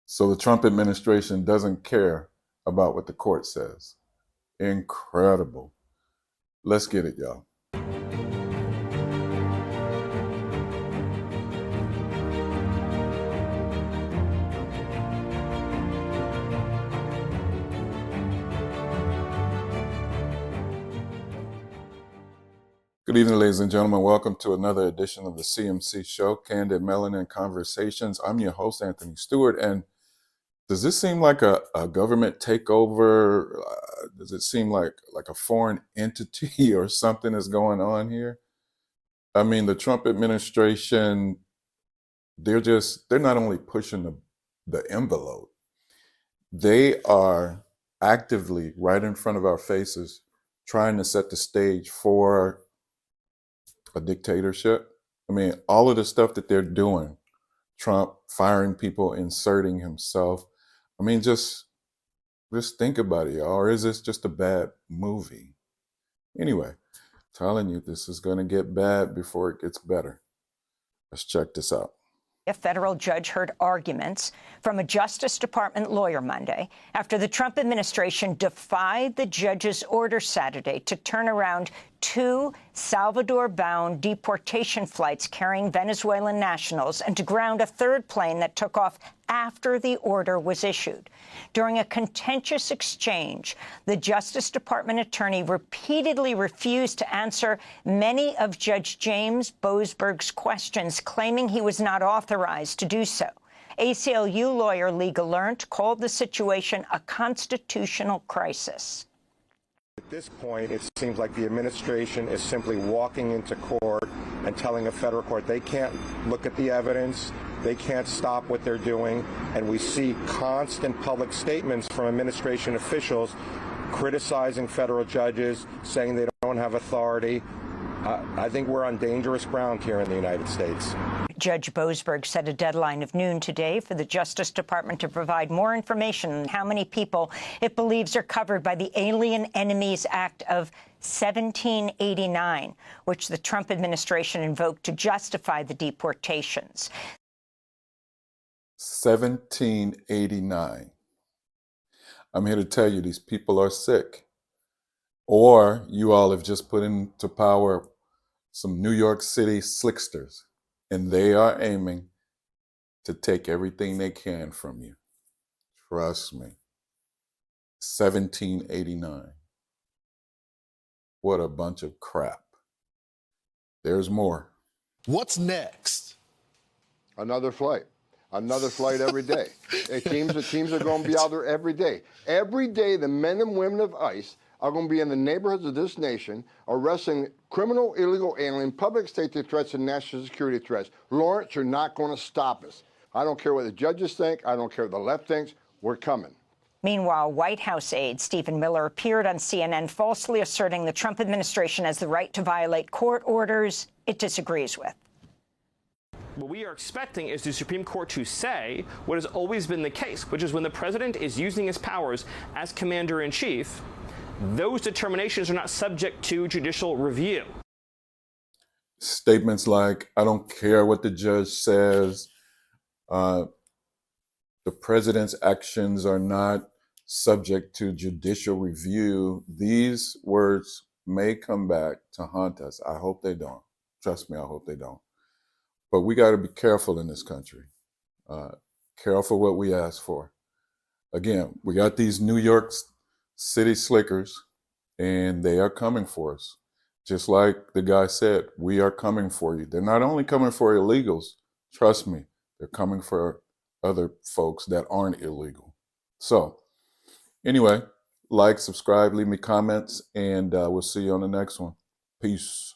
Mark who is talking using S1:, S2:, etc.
S1: So the Trump administration doesn't care about what the court says. Incredible. Let's get it, y'all. Good evening, ladies and gentlemen. Welcome to another edition of the CMC show, Candid Melanin Conversations. I'm your host, Anthony Stewart. And does this seem like a government takeover? Does it seem like a foreign entity or something is going on here? I mean, the Trump administration, they're not only pushing the envelope, they are actively right in front of our faces trying to set the stage for a dictatorship. I mean, all of the stuff that they're doing, Trump firing people, inserting himself. I mean, just think about it, y'all. Or is this just a bad movie? Anyway, telling you this is going to get bad before it gets better. Let's check this out.
S2: A federal judge heard arguments from a Justice Department lawyer Monday after the Trump administration defied the judge's order Saturday to turn around 2 Salvador-bound deportation flights carrying Venezuelan nationals and to ground a third plane that took off after the order was issued. During a contentious exchange, the Justice Department attorney repeatedly refused to answer many of Judge James Boasberg's questions, claiming he was not authorized to do so. ACLU lawyer Lee Gallant called the situation a constitutional crisis.
S3: At this point, it seems like the administration is simply walking into court and telling a federal court they can't look at the evidence, they can't stop what they're doing, and we see constant public statements from administration officials criticizing federal judges, saying they don't have authority. I think we're on dangerous ground here in the United States.
S2: Judge Boasberg set a deadline of noon today for the Justice Department to provide more information on how many people it believes are covered by the Alien Enemies Act of 1789, which the Trump administration invoked to justify the deportations.
S1: 1789. I'm here to tell you these people are sick. Or you all have just put into power some New York City slicksters, and they are aiming to take everything they can from you. Trust me. 1789. What a bunch of crap. There's more.
S4: What's next?
S5: Another flight. Another flight every day. Teams are going to be out there every day. Every day, the men and women of ICE are going to be in the neighborhoods of this nation arresting criminal, illegal alien, public safety threats, and national security threats. Lawrence, you're not going to stop us. I don't care what the judges think. I don't care what the left thinks. We're coming.
S2: Meanwhile, White House aide Stephen Miller appeared on CNN falsely asserting the Trump administration has the right to violate court orders it disagrees with.
S6: What we are expecting is the Supreme Court to say what has always been the case, which is when the president is using his powers as commander-in-chief, those determinations are not subject to judicial review.
S1: Statements like, I don't care what the judge says, the president's actions are not subject to judicial review. These words may come back to haunt us. I hope they don't. Trust me, I hope they don't. But we got to be careful in this country. Careful what we ask for. Again, we got these New York City slickers, and they are coming for us. Just like the guy said, we are coming for you. They're not only coming for illegals, trust me, they're coming for other folks that aren't illegal. So anyway, like, subscribe, leave me comments, and we'll see you on the next one. Peace.